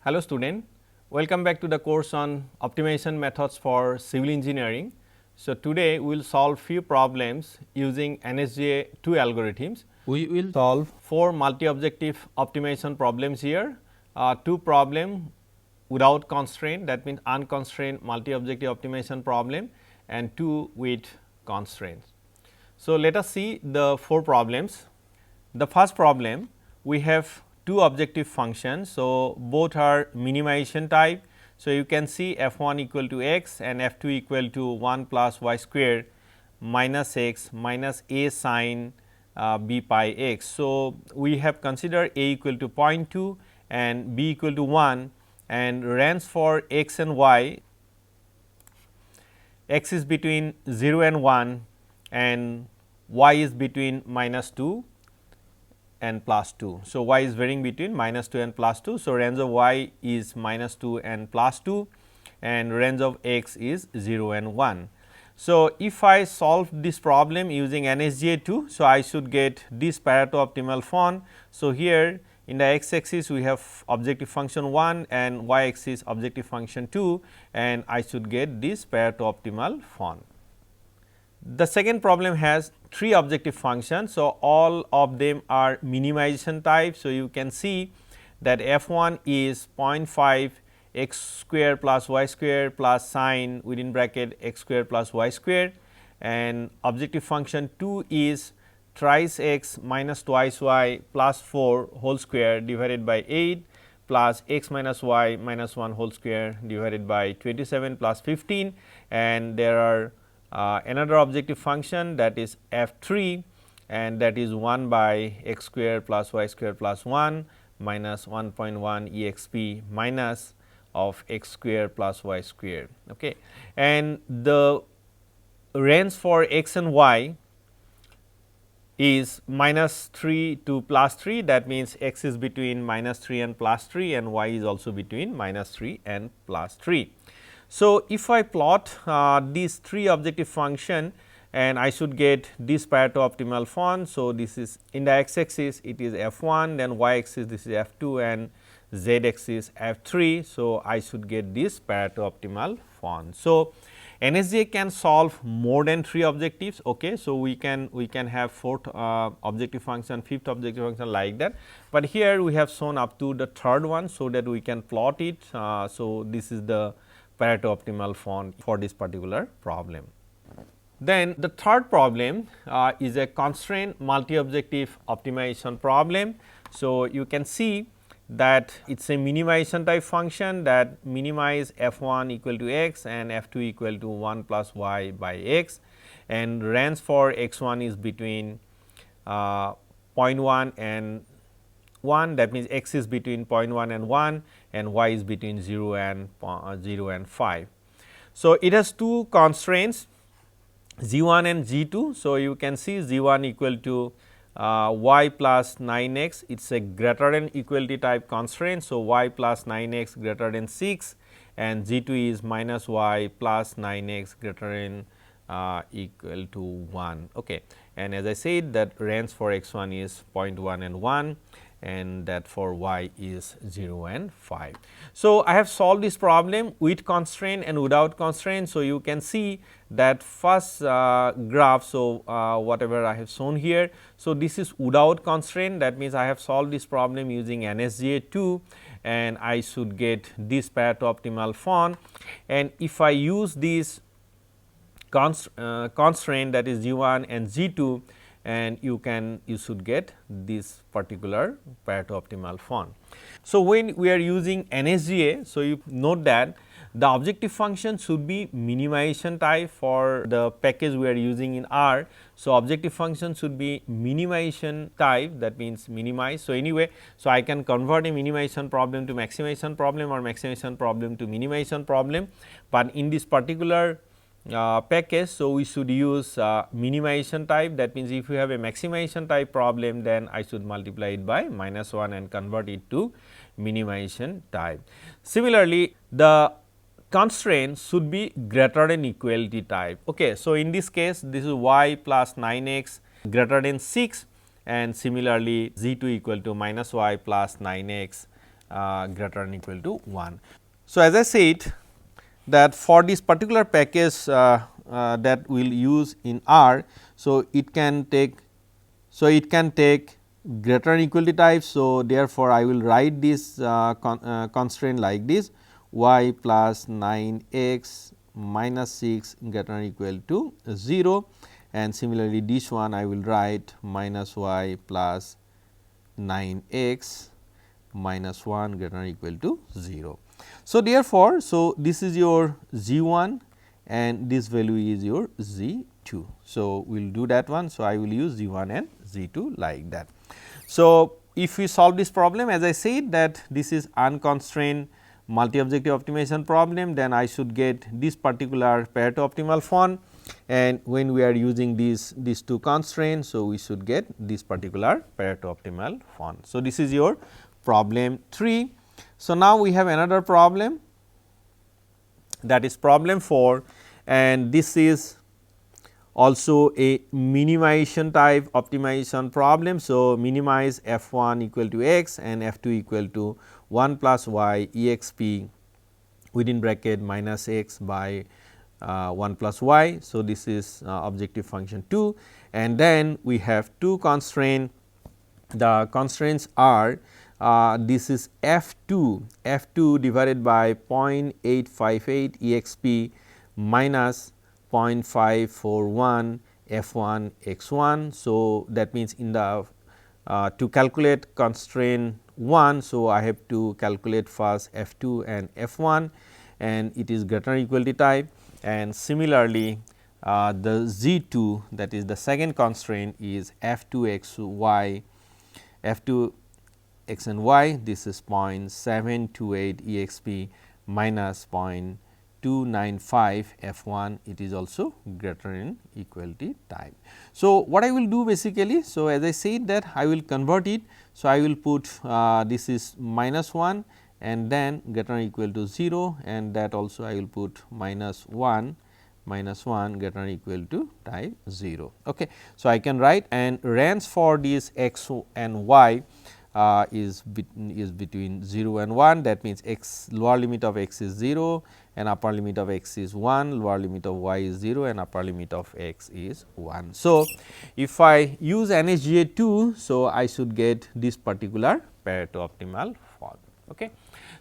Hello student, welcome back to the course on optimization methods for civil engineering. So, today we will solve few problems using NSGA II algorithms. We will solve 4 multi-objective optimization problems here, 2 problem without constraint, that means unconstrained multi-objective optimization problem, and 2 with constraints. So, let us see the 4 problems. The first problem, we have 2 objective functions. So, both are minimization type. So, you can see f 1 equal to x and f 2 equal to 1 plus y square minus x minus a sin b pi x. So, we have considered a equal to 0.2 and b equal to 1, and range for x and y, x is between 0 and 1 and y is between minus 2 and plus 2. So, y is varying between minus 2 and plus 2. So, range of y is minus 2 and plus 2, and range of x is 0 and 1. So, if I solve this problem using NSGA II, so I should get this Pareto optimal form. So, here in the x axis we have objective function 1 and y axis objective function 2, and I should get this Pareto optimal form. The second problem has 3 objective functions. So, all of them are minimization type. So, you can see that f 1 is 0.5 x square plus y square plus sine within bracket x square plus y square, and objective function 2 is thrice x minus twice y plus 4 whole square divided by 8 plus x minus y minus 1 whole square divided by 27 plus 15, and there are another objective function, that is f 3, and that is 1 by x square plus y square plus 1 minus 1.1 exp minus of x square plus y square. Okay. And the range for x and y is minus 3 to plus 3, that means x is between minus 3 and plus 3, and y is also between minus 3 and plus 3. So, if I plot these 3 objective function, and I should get this Pareto optimal form. So, this is in the x axis it is f 1, then y axis this is f 2, and z axis f 3. So, I should get this Pareto optimal form. So, NSGA can solve more than 3 objectives. Okay. So, we can have 4th objective function, 5th objective function like that, but here we have shown up to the 3rd one, so that we can plot it. So, this is the Pareto optimal form for this particular problem. Then the 3rd problem is a constraint multi-objective optimization problem. So, you can see that it is a minimization type function that minimize f 1 equal to x and f 2 equal to 1 plus y by x, and range for x 1 is between 0.1 and 1, that means x is between 0.1 and 1 and y is between 0 and 5. So, it has 2 constraints g 1 and g 2. So, you can see g 1 equal to y plus 9 x, it is a greater than equality type constraint. So, y plus 9 x greater than 6, and g 2 is minus y plus 9 x greater than equal to 1. Okay. And as I said, that range for x 1 is 0.1 and 1, and that for y is 0 and 5. So, I have solved this problem with constraint and without constraint. So, you can see that first graph. So, whatever I have shown here. So, this is without constraint, that means I have solved this problem using NSGA II, and I should get this Pareto optimal form. And if I use this constraint, that is g 1 and g 2, and you should get this particular Pareto optimal form. So, when we are using NSGA, so you note that the objective function should be minimization type for the package we are using in R. So, objective function should be minimization type, that means minimize. So, anyway, so I can convert a minimization problem to maximization problem or maximization problem to minimization problem, but in this particular package. So, we should use minimization type, that means if you have a maximization type problem, then I should multiply it by minus 1 and convert it to minimization type. Similarly, the constraint should be greater than equality type. Okay. So, in this case this is y plus 9 x greater than 6, and similarly z 2 equal to minus y plus 9 x greater than equal to 1. So, as I said that for this particular package that we will use in R, so it can take greater than equal to type. So, therefore, I will write this constraint like this: y plus 9 x minus 6 greater than equal to 0, and similarly this one I will write minus y plus 9 x minus 1 greater than equal to 0. So, therefore, so this is your z 1 and this value is your z 2. So, we will do that one. So, I will use z 1 and z 2 like that. So, if we solve this problem, as I said that this is unconstrained multi objective optimization problem, then I should get this particular Pareto optimal form, and when we are using these two constraints. So, we should get this particular Pareto optimal form. So, this is your problem 3. So, now we have another problem, that is problem 4, and this is also a minimization type optimization problem. So, minimize f 1 equal to x and f 2 equal to 1 plus y exp within bracket minus x by 1 plus y. So, this is objective function 2, and then we have two constraints. The constraints are this is f 2 divided by 0.858 exp minus 0.541 f 1 x 1. So, that means in the to calculate constraint 1. So, I have to calculate first f 2 and f 1, and it is greater than equal to type, and similarly the z 2, that is the second constraint, is f 2 x y, f 2 x and y, this is 0.728 exp minus 0.295 f 1, it is also greater than equal to type. So, what I will do basically, so as I said that I will convert it. So, I will put this is minus 1 and then greater than equal to 0, and that also I will put minus 1 greater than equal to type 0. Okay. So, I can write, and range for this x and y is between 0 and 1, that means x lower limit of x is 0 and upper limit of x is 1, lower limit of y is 0 and upper limit of x is 1. So, if I use NSGA II, so I should get this particular Pareto optimal form. Okay.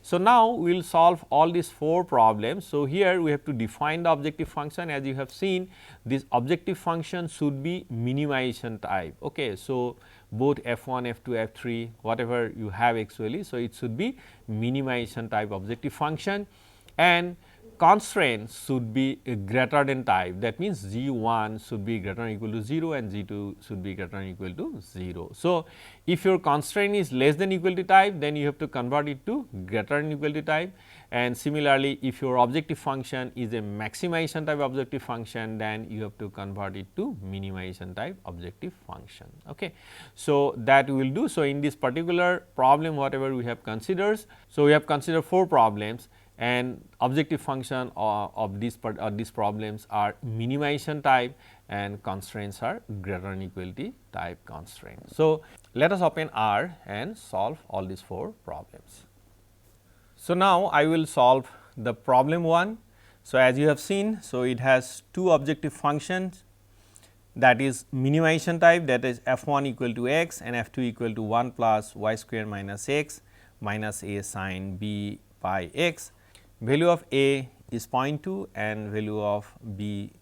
So, now we will solve all these 4 problems. So, here we have to define the objective function. As you have seen, this objective function should be minimization type. Okay. So, both f 1, f 2, f 3, whatever you have actually. So, it should be minimization type objective function, and constraints should be greater than type. That means, z 1 should be greater than or equal to 0 and z 2 should be greater than or equal to 0. So, if your constraint is less than equal to type, then you have to convert it to greater than equal to type, and similarly, if your objective function is a maximization type objective function, then you have to convert it to minimization type objective function. Okay. So, that we will do. So, in this particular problem, whatever we have considered, so we have considered 4 problems, and objective function of these problems are minimization type and constraints are greater than equal to type constraint. So, let us open R and solve all these 4 problems. So, now I will solve the problem 1. So, as you have seen, so it has 2 objective functions, that is minimization type, that is f 1 equal to x and f 2 equal to 1 plus y square minus x minus a sin b by x. Value of a is 0.2 and value of b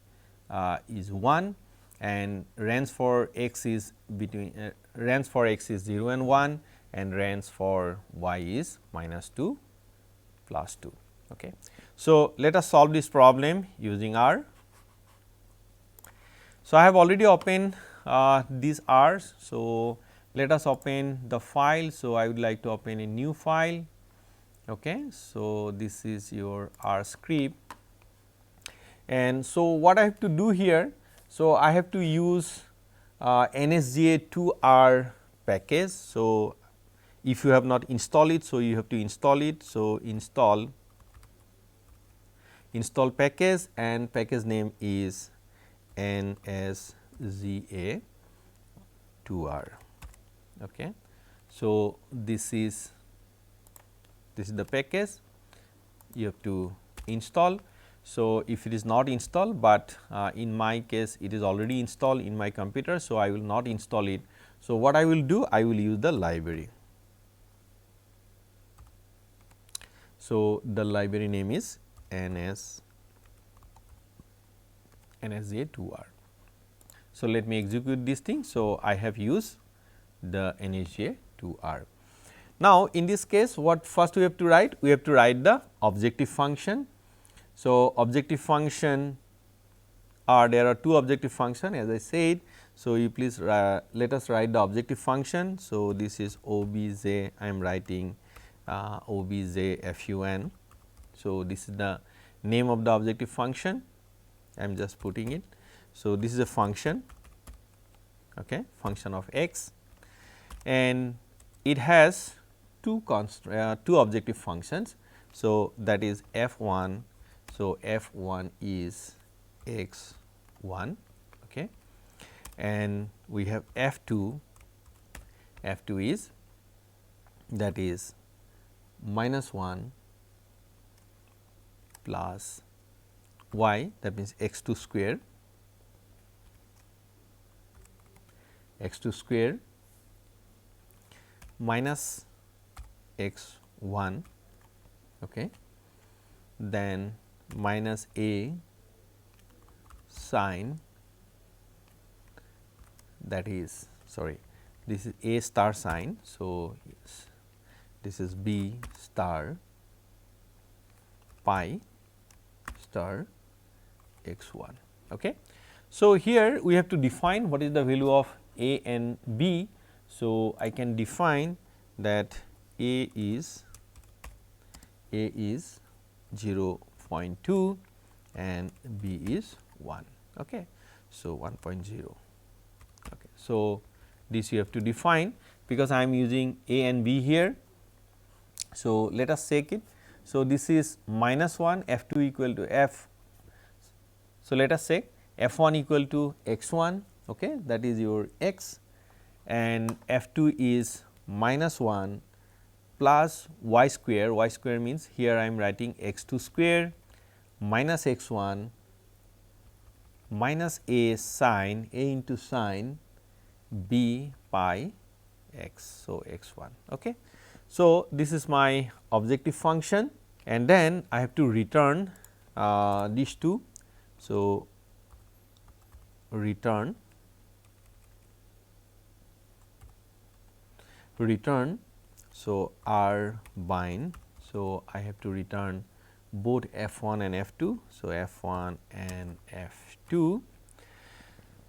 is 1, and range for x is between range for x is 0 and 1, and range for y is minus 2 plus 2. Okay. So, let us solve this problem using R. So, I have already opened these R's. So, let us open the file. So, I would like to open a new file. Okay. So, this is your R script, and so what I have to do here. So, I have to use NSGA II R package. So, if you have not installed it, so you have to install it. So, install package, and package name is NSGA II R. Okay. So, this is this is the package you have to install. So, if it is not installed, but in my case it is already installed in my computer. So, I will not install it. So, what I will do, I will use the library. So, the library name is NSGA II R. So, let me execute this thing. So, I have used the NSGA II R. Now, in this case what first we have to write? We have to write the objective function. So, objective function are, there are two objective function as I said. So, you please let us write the objective function. So, this is obj, I am writing obj fun. So, this is the name of the objective function, I am just putting it. So, this is a function, okay, function of x, and it has two objective functions. So, that is f1. So, f1 is x1, okay, and we have f2 is, that is -1 plus y, that means x2 square, minus x1, okay, then minus a sine, that is, sorry, this is a star sine. So, yes, this is b star pi star x1. Okay. So, here we have to define what is the value of a and b. So, I can define that a is 0.2 and b is 1. Okay. So, 1.0. Okay. So, this you have to define, because I am using a and b here. So, let us check it. So, this is -1, f2 equal to f. So, let us check f1 equal to x1, okay, that is your x, and f2 is -1 plus y square. Y square means here I am writing x2 square minus x1 minus a sine, a into sine b pi x. So, x1. Okay. So, this is my objective function, and then I have to return these two. So, return so R bind. So, I have to return both f1 and f2. So, f1 and f2.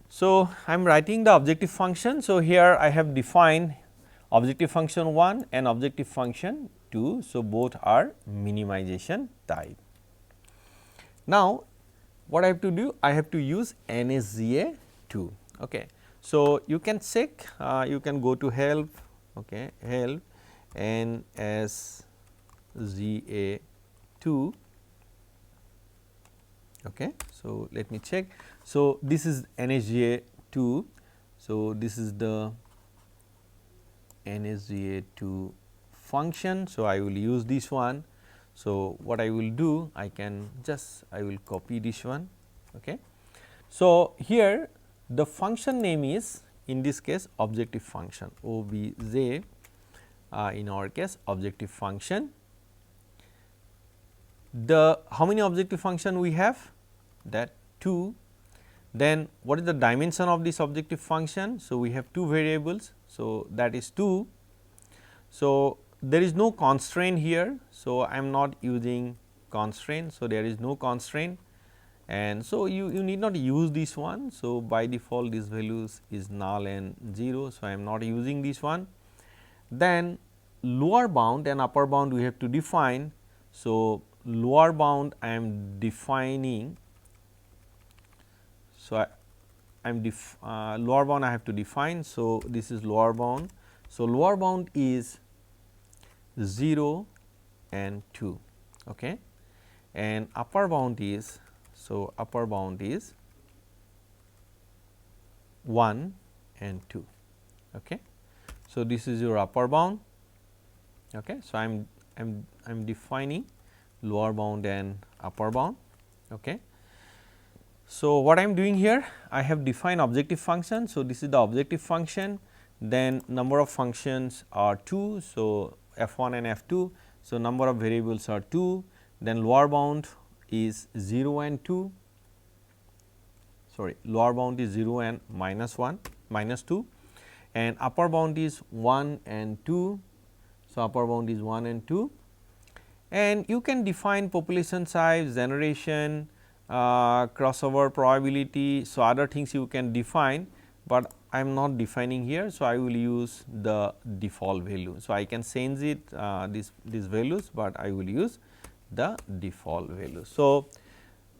So, I am writing the objective function. So, here I have defined objective function 1 and objective function 2. So, both are minimization type. Now, what I have to do? I have to use NSGA II. Okay. So, you can check, you can go to help, okay, help NSGA II. Okay. So, let me check. So, this is NSGA II. So, this is the NSGA II function. So, I will use this one. So, what I will do, I will copy this one. Okay. So, here the function name is, in this case, objective function, obj, in our case objective function. The how many objective function we have? That 2. Then what is the dimension of this objective function? So, we have two variables. So, that is 2. So, there is no constraint here. So, I am not using constraint. So, there is no constraint, and so you need not use this one. So, by default this values is null and 0. So, I am not using this one. Then lower bound and upper bound we have to define. So, lower bound I am defining. So, I am lower bound I have to define. So, this is lower bound. So, lower bound is 0 and 2, okay, and upper bound is, so upper bound is 1 and 2. Okay. So, this is your upper bound. Okay. So, I am I'm defining lower bound and upper bound. Okay. So, what I am doing here, I have defined objective function. So, this is the objective function, then number of functions are 2. So, f 1 and f 2. So, number of variables are 2, then lower bound is 0 and 2, sorry, lower bound is 0 and minus 2, and upper bound is 1 and 2. So, upper bound is 1 and 2, and you can define population size, generation, crossover probability. So, other things you can define, but I am not defining here. So, I will use the default value. So, I can change it these values, but I will use the default value. So,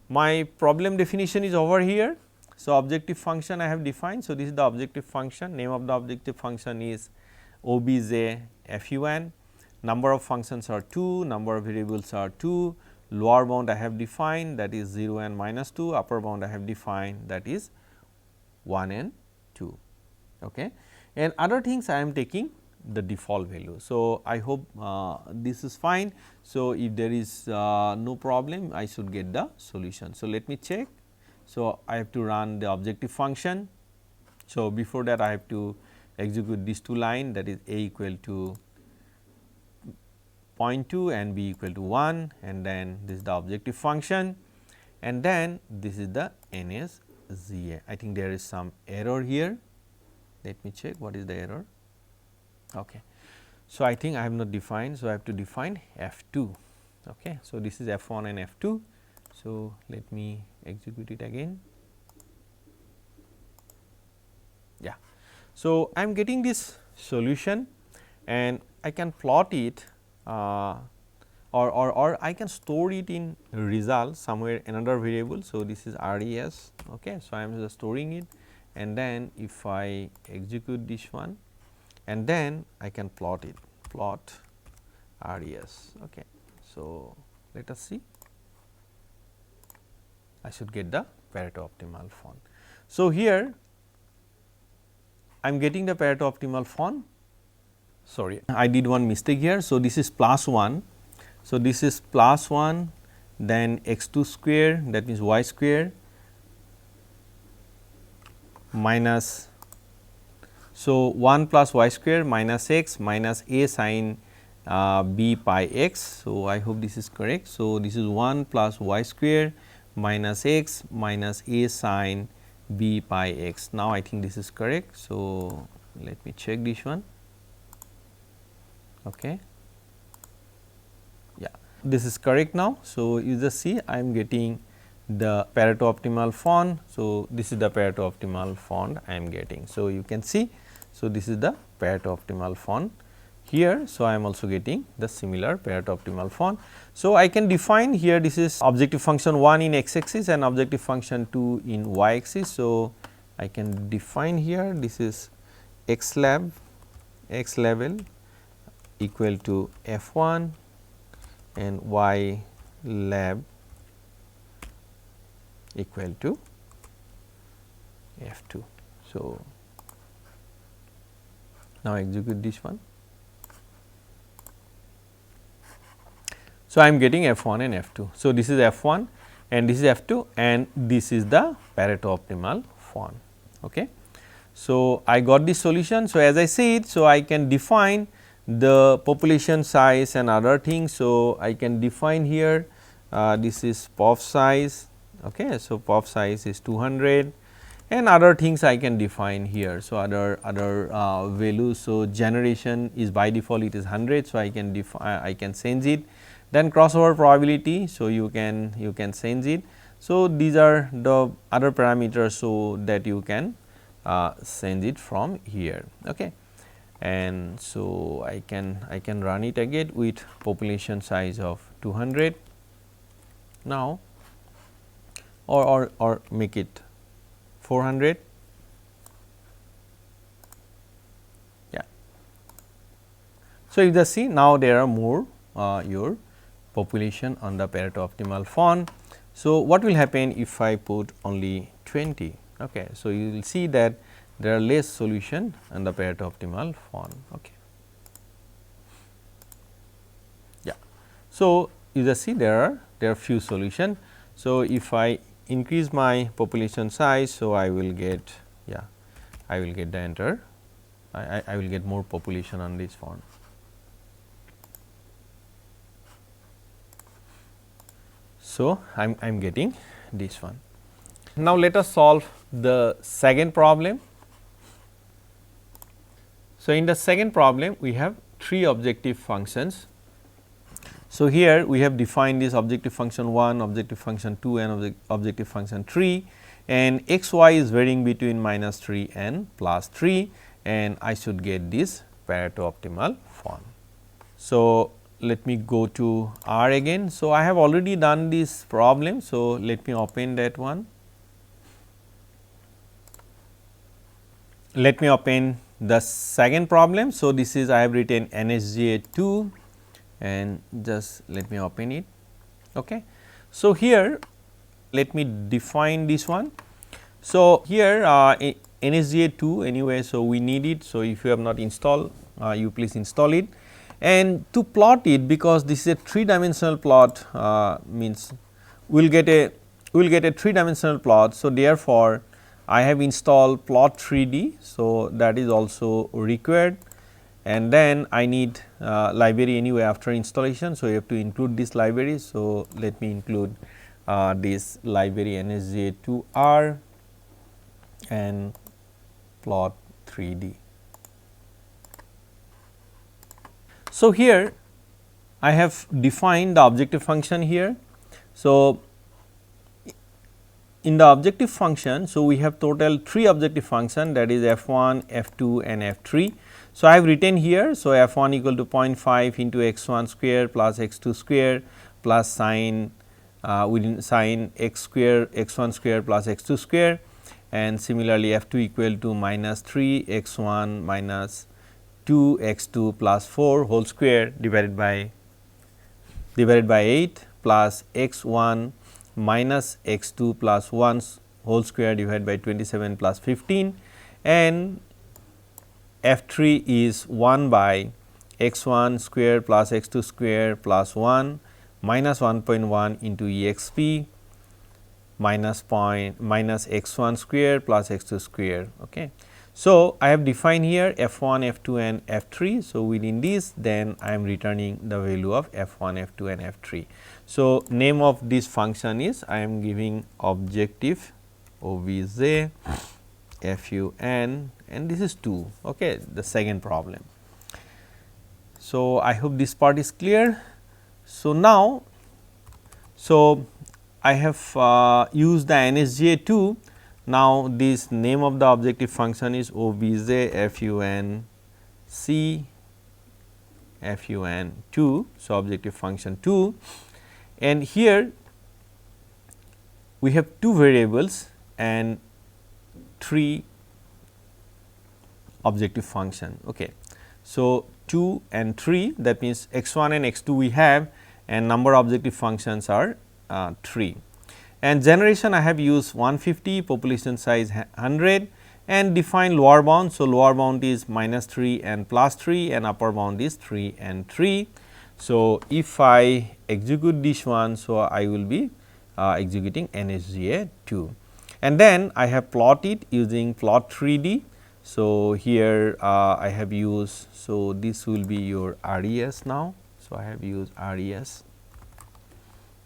my problem definition is over here. So, objective function I have defined. So, this is the objective function, name of the objective function is obj fun, number of functions are 2, number of variables are 2, lower bound I have defined, that is 0 and minus 2, upper bound I have defined, that is 1 and 2. Okay. And other things I am taking the default value. So, I hope this is fine. So, if there is no problem, I should get the solution. So, let me check. So, I have to run the objective function. So, before that I have to execute these two lines, that is a equal to 0.2 and b equal to 1, and then this is the objective function, and then this is the NSGA. I think there is some error here. Let me check what is the error. Okay. So, I think I have not defined. So, I have to define f 2. Okay. So, this is f 1 and f 2. So, let me execute it again. Yeah. So, I am getting this solution and I can plot it or I can store it in result somewhere another variable. So, this is res. Okay. So, I am just storing it, and then if I execute this one, and then I can plot it, plot res. Okay. So, let us see. I should get the Pareto optimal font. So, here I am getting the Pareto optimal font. Sorry, I did one mistake here. So, this is plus 1. So, this is plus 1, then x 2 square, that means y square, minus, so 1 plus y square minus x minus a sin b pi x. So, I hope this is correct. So, this is 1 plus y square minus x minus a sin b pi x. Now, I think this is correct. So, let me check this one. Okay. Yeah, this is correct now. So, you just see I am getting the Pareto optimal font. So, this is the Pareto optimal font I am getting. So, you can see. So, this is the Pareto optimal font here. So, I am also getting the similar Pareto optimal font. So, I can define here, this is objective function 1 in x axis and objective function 2 in y axis. So, I can define here, this is x level equal to f 1 and y lab equal to f 2. So, now execute this one. So, I am getting f 1 and f 2. So, this is f 1 and this is f 2 and this is the Pareto optimal font. Okay. So, I got this solution. So, as I said, so I can define the population size and other things. So, I can define here this is Prof size. Okay. So, Prof size is 200 and other things I can define here. So, other values. So, generation is by default it is 100. So, I can define, I can change it. Then crossover probability. So, you can change it. So, these are the other parameters. So, that you can change it from here. Okay. And so, I can run it again with population size of 200 now, or make it 400. Yeah. So, you just see now there are more your population on the Pareto optimal font. So, what will happen if I put only 20? Okay. So, you will see that there are less solution on the Pareto optimal font. Okay. Yeah. So, you just see there are few solutions. So, if I increase my population size, so I will get I will get the enter I will get more population on this one. So, I am getting this one. Now, let us solve the second problem. So, in the second problem we have three objective functions. So, here we have defined this objective function 1, objective function 2 and objective function 3, and x y is varying between -3 and +3, and I should get this Pareto optimal form. So, let me go to R again. So, I have already done this problem. So, let me open that one. Let me open the second problem. So, this is I have written NSGA II and just let me open it. Okay. So, here let me define this one. So, here NSGA II anyway. So, we need it. So, if you have not installed you please install it, and to plot it, because this is a 3-dimensional plot means we will get a 3-dimensional plot. So, therefore, I have installed plot 3D. So, that is also required, and then I need library anyway after installation. So, you have to include this library. So, let me include this library NSGA II R and plot 3D. So, here I have defined the objective function here. So, in the objective function, so we have total 3 objective function, that is f1, f2 and f3. So, I have written here. So, f1 equal to 0.5 into x1 square plus x2 square plus sine within sine x square x1 square plus x2 square, and similarly f2 equal to -3 x1 minus 2 x2 plus 4 whole square divided by 8 plus x1 minus x2 plus 1 whole square divided by 27 plus 15, and f3 is 1 by x1 square plus x2 square plus 1 minus 1.1 into exp minus x1 square plus x2 square. Okay. So, I have defined here f1, f2 and f3. So, within this then I am returning the value of f1, f2 and f3. So, name of this function is I am giving objective obj fun, and this is 2, okay, the second problem. So, I hope this part is clear. So, now, I have used the NSGA II. Now, this name of the objective function is obj fun c fun 2. So, objective function 2, and here we have 2 variables and 3 objective function. Okay. So, 2 and 3, that means x1 and x2 we have, and number of objective functions are 3. And generation I have used 150, population size 100, and define lower bound. So, lower bound is -3 and +3, and upper bound is 3 and 3. So, if I execute this one, so I will be executing NSGA II, and then I have plotted using plot 3D. So, here I have used, so this will be your RES now. So, I have used RES.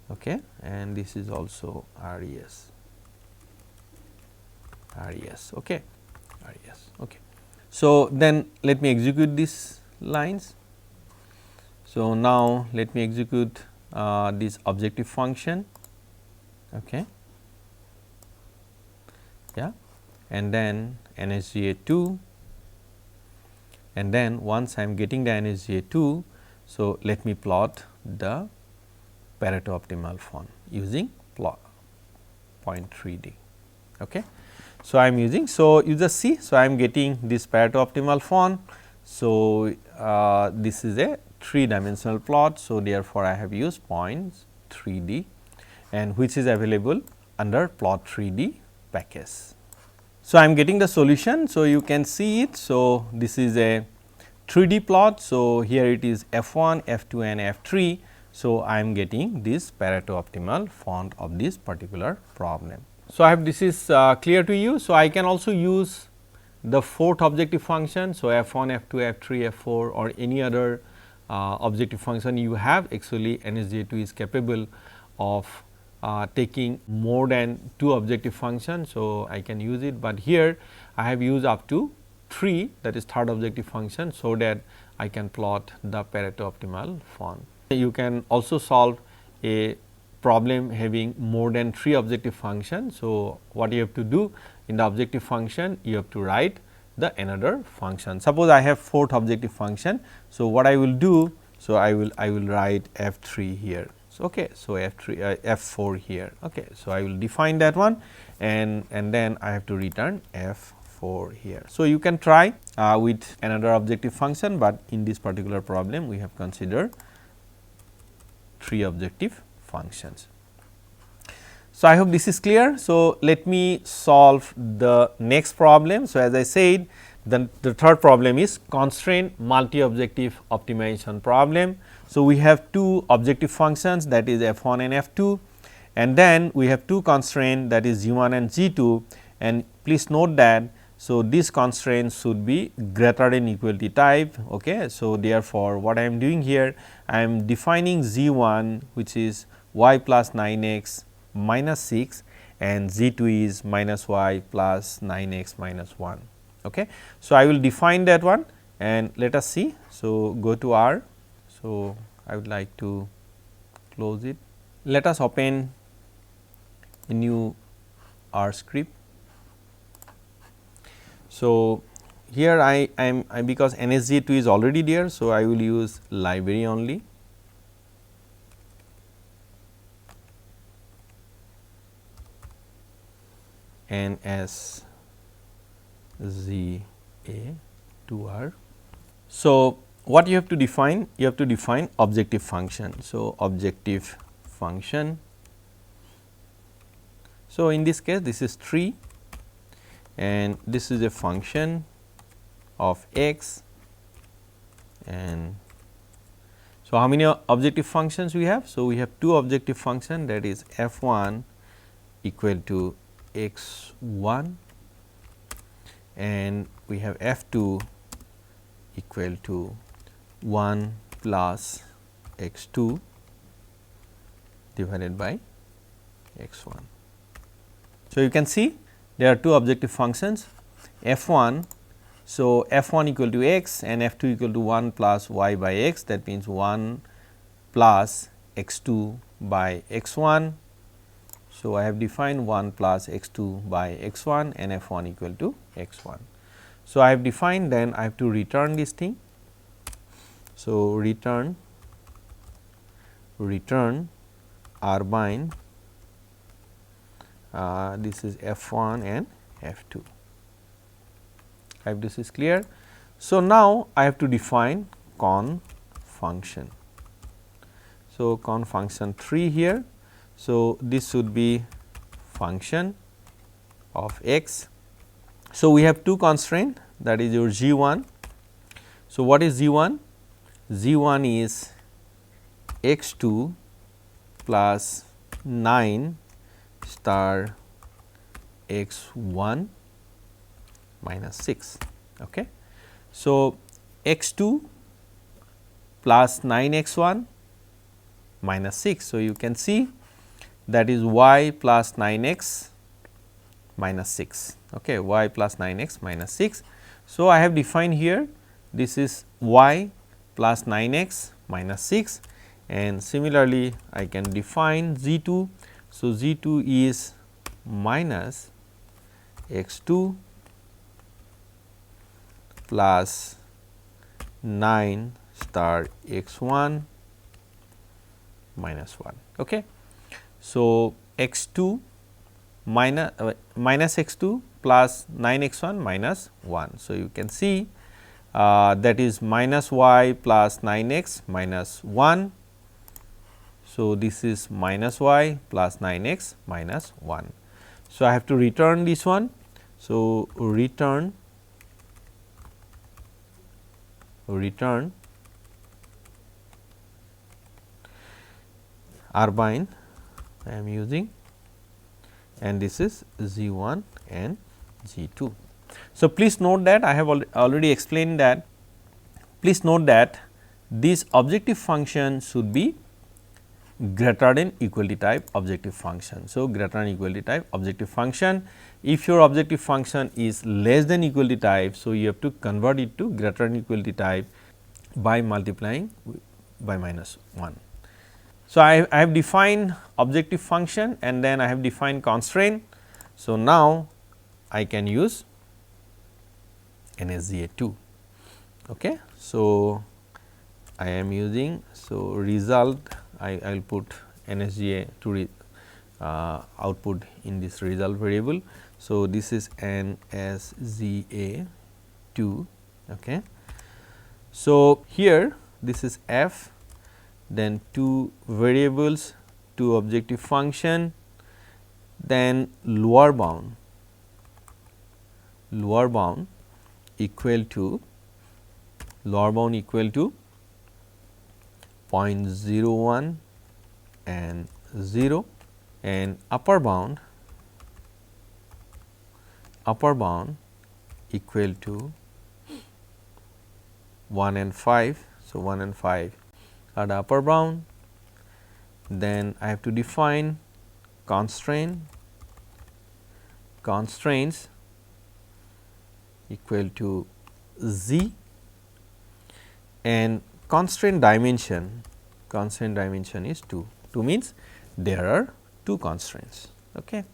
Okay, and this is also RES. Okay, RES. Okay. So, then let me execute these lines. So, now let me execute this objective function. Okay. Yeah, and then NSGA II, and then once I am getting the NSGA II, so let me plot the Pareto optimal form using plot point 3D. Okay. So, I am using, so you just see, so I am getting this Pareto optimal form. So, this is a 3-dimensional plot. So, therefore, I have used points 3D, and which is available under plot 3D package. So, I am getting the solution. So, you can see it. So, this is a 3D plot. So, here it is f1, f2 and f3. So, I am getting this Pareto optimal font of this particular problem. So, I hope this is clear to you. So, I can also use the fourth objective function. So, f1, f2, f3, f4 or any other objective function you have. Actually, NSGA II is capable of taking more than 2 objective functions. So, I can use it, but here I have used up to 3, that is third objective function, so that I can plot the Pareto optimal font. You can also solve a problem having more than 3 objective functions. So, what you have to do in the objective function, you have to write the another function. Suppose I have 4th objective function. So, what I will do? So, I will write f3 here. So, okay. So, f3 f4 here. Okay. So, I will define that one, and then I have to return f4 here. So, you can try with another objective function, but in this particular problem we have considered 3 objective functions. So, I hope this is clear. So, let me solve the next problem. So, as I said, the third problem is constraint multi-objective optimization problem. So, we have 2 objective functions, that is f1 and f2, and then we have 2 constraints, that is g1 and g2, and please note that. So, these constraints should be greater than equality type. Okay. So, therefore, what I am doing here, I am defining g1, which is y plus 9x minus 6, and g2 is minus y plus 9x minus 1. Okay. So, I will define that one, and let us see. So, go to R. So, I would like to close it. Let us open a new R script. So, here I am because NSGA II is already there. So, I will use library only. NSGA II. So, what you have to define? You have to define objective function. So, objective function. So, in this case this is 3, and this is a function of x, and so how many objective functions we have? So, we have 2 objective function, that is f1 equal to x1, and we have f2 equal to 1 plus x2 divided by x1. So, you can see there are 2 objective functions f1. So, f1 equal to x and f2 equal to 1 plus y by x, that means 1 plus x2 by x1. So, I have defined 1 plus x2 by x1 and f1 equal to x1. So, I have defined, then I have to return this thing. So, return R bind, this is f1 and f2. I hope this is clear. So, now I have to define con function. So, con function 3 here. So, this should be function of x. So, we have 2 constraints, that is your g1. So, what is g1? g1 is x2 plus 9 star x1 minus 6. Okay. So, x2 plus 9 x1 minus 6. So, you can see that is y plus 9x minus 6. Okay, y plus 9x minus 6. So, I have defined here, this is y plus 9x minus 6, and similarly I can define z2. So, z2 is minus x2 plus 9 star x1 minus 1. Okay. So, x2 minus x2 plus 9 x1 minus 1. So, you can see that is minus y plus 9x minus 1. So, this is minus y plus 9x minus 1. So, I have to return this one. So, return Arbine I am using, and this is G1 and G2. So, please note that I have already explained that. Please note that this objective function should be greater than equality type objective function. So, greater than equality type objective function. If your objective function is less than equality type, so you have to convert it to greater than equality type by multiplying by -1. So, I have defined objective function and then I have defined constraint. So, now I can use NSGA II. Okay. So, I am using, so result I will put NSGA to output in this result variable. So, this is NSGA II. Okay. So, here this is f, then two variables, two objective function, then lower bound equal to 0.01 and 0, and upper bound equal to 1 and 5. So, 1 and 5 are the upper bound. Then I have to define constraints equal to Z, and constraint dimension is 2. 2 means there are 2 constraints. Okay.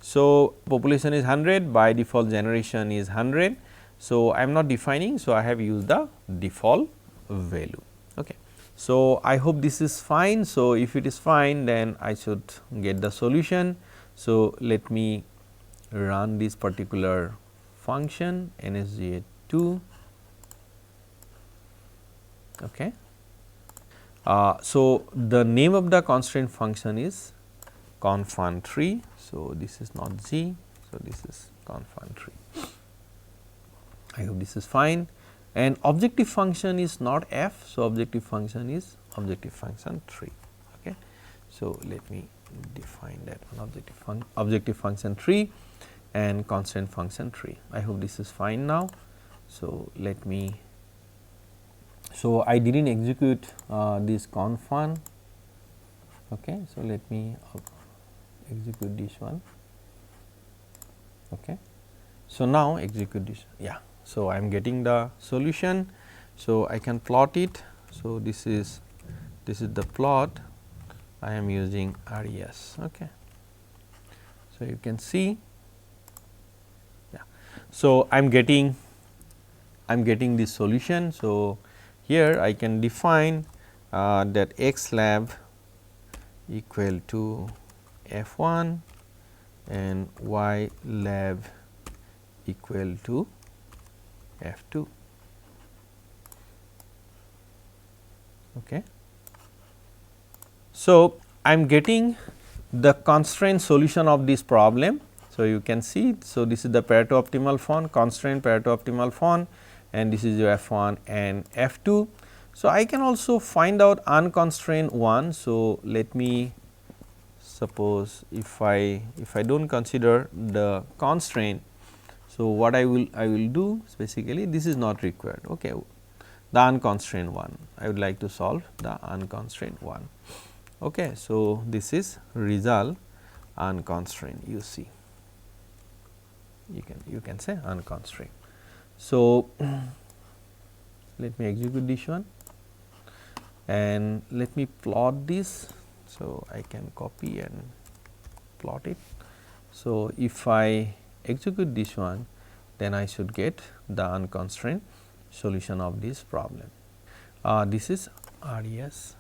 So, population is 100, by default generation is 100. So, I am not defining. So, I have used the default value. Okay. So, I hope this is fine. So, if it is fine, then I should get the solution. So, let me run this particular function NSGA II. Okay. So, the name of the constraint function is confun3. So, this is not G. So, this is confun3. I hope this is fine, and objective function is not f. So, objective function is objective function 3. Okay. So, let me define that one, objective function 3 and constraint function 3. I hope this is fine now. So, let me. So, I did not execute this confun. Okay. So, let me execute this one. Okay. So, now execute this. Yeah. So, I am getting the solution. So, I can plot it. So, this is the plot. I am using RES. Okay. So, you can see. Yeah. So, I am getting this solution. So, here I can define that x lab equal to f1 and y lab equal to f2. Okay. So, I am getting the constraint solution of this problem. So, you can see. So, this is the Pareto optimal form, constraint Pareto optimal form, and this is your f1 and f2. So, I can also find out unconstrained one. So, let me suppose if I do not consider the constraint. So, what I will do is basically this is not required. Okay. The unconstrained one, I would like to solve the unconstrained one. Okay. So, this is result unconstrained, you see, you can say unconstrained. So, let me execute this one and let me plot this. So, I can copy and plot it. So, if I execute this one, then I should get the unconstrained solution of this problem. This is RES.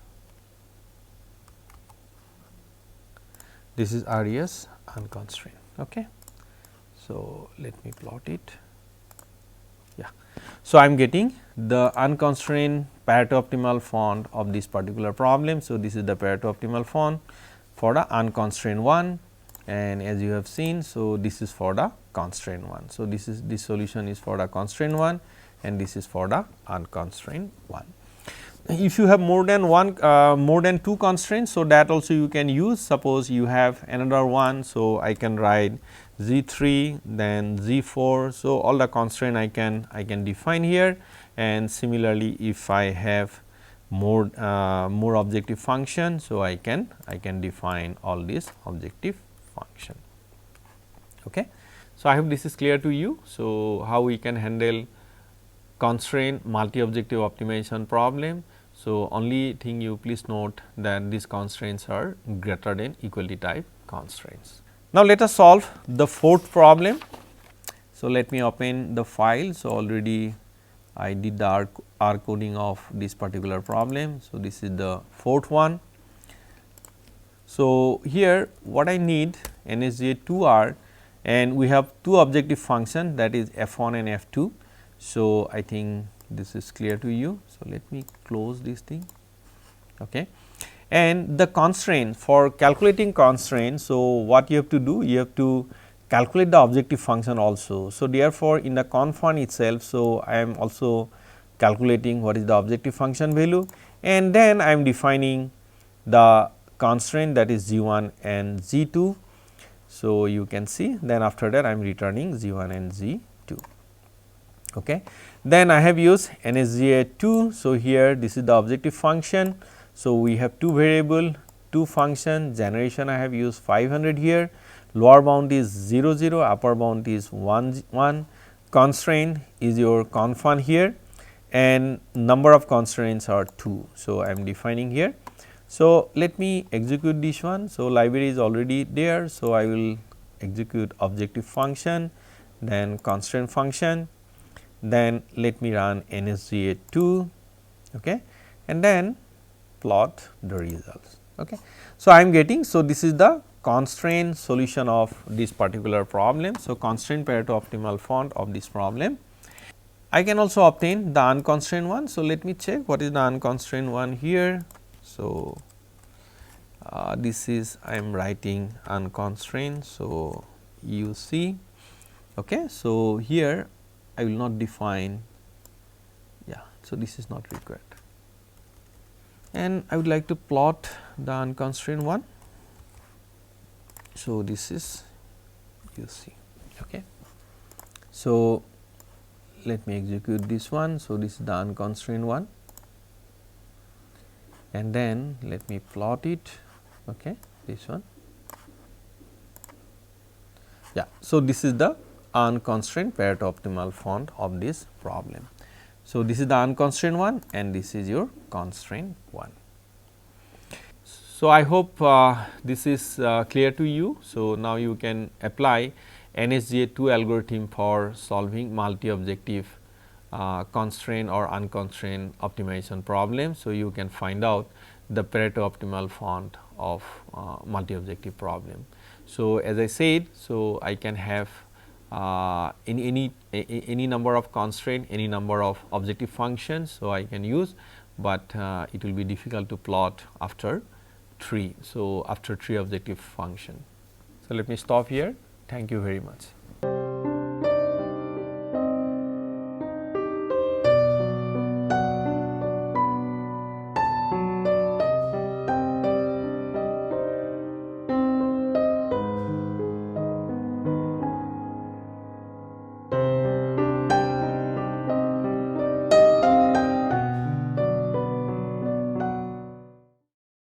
This is RES unconstrained. Okay. So, let me plot it. Yeah. So, I am getting the unconstrained Pareto optimal form of this particular problem. So, this is the Pareto optimal form for the unconstrained one, and as you have seen. So, this is for the constrained one. So, this solution is for the constrained one and this is for the unconstrained one. if you have more than more than 2 constraints, so that also you can use. Suppose you have another one, so I can write Z3 then Z4. So, all the constraint I can define here, and similarly if I have more objective function, so I can define all these objective function. Okay. So, I hope this is clear to you. So, how we can handle constraint multi objective optimization problem. So, only thing you please note that these constraints are greater than equality type constraints. Now, let us solve the fourth problem. So, let me open the file. So, already I did the R coding of this particular problem. So, this is the fourth one. So, here what I need NSGA II R, and we have two objective function, that is f1 and f2. So, I think this is clear to you. So, let me close this thing. Okay. And the constraint, for calculating constraint, so what you have to do? You have to calculate the objective function also. So, therefore, in the conf1 itself, so I am also calculating what is the objective function value, and then I am defining the constraint, that is Z1 and Z2. So, you can see, then after that I am returning Z1 and Z2. Okay. Then I have used NSGA II. So, here this is the objective function. So, we have two variable, two function, generation I have used 500 here, lower bound is 0 0, upper bound is 1 1, constraint is your conf1 here, and number of constraints are 2. So, I am defining here. So, let me execute this one. So, library is already there. So, I will execute objective function, then constraint function, then let me run NSGA II, okay, and then plot the results. Okay. So, I am getting, so this is the constraint solution of this particular problem. So, constraint Pareto optimal font of this problem. I can also obtain the unconstrained one. So, let me check what is the unconstrained one here. So, this is I am writing unconstrained. So, you see. Okay. So, here I will not define, yeah. So, this is not required, and I would like to plot the unconstrained one. So, this is you see. Okay. So, let me execute this one. So, this is the unconstrained one, and then let me plot it. Okay, this one. Yeah. So, this is the unconstrained Pareto optimal font of this problem. So, this is the unconstrained one, and this is your constraint one. So, I hope this is clear to you. So, now you can apply NSGA II algorithm for solving multi objective constraint or unconstrained optimization problem. So, you can find out the Pareto optimal font of multi objective problem. So, as I said, so I can have any number of constraint, any number of objective functions. So, I can use, but it will be difficult to plot after 3. So, after 3 objective function. So, let me stop here. Thank you very much.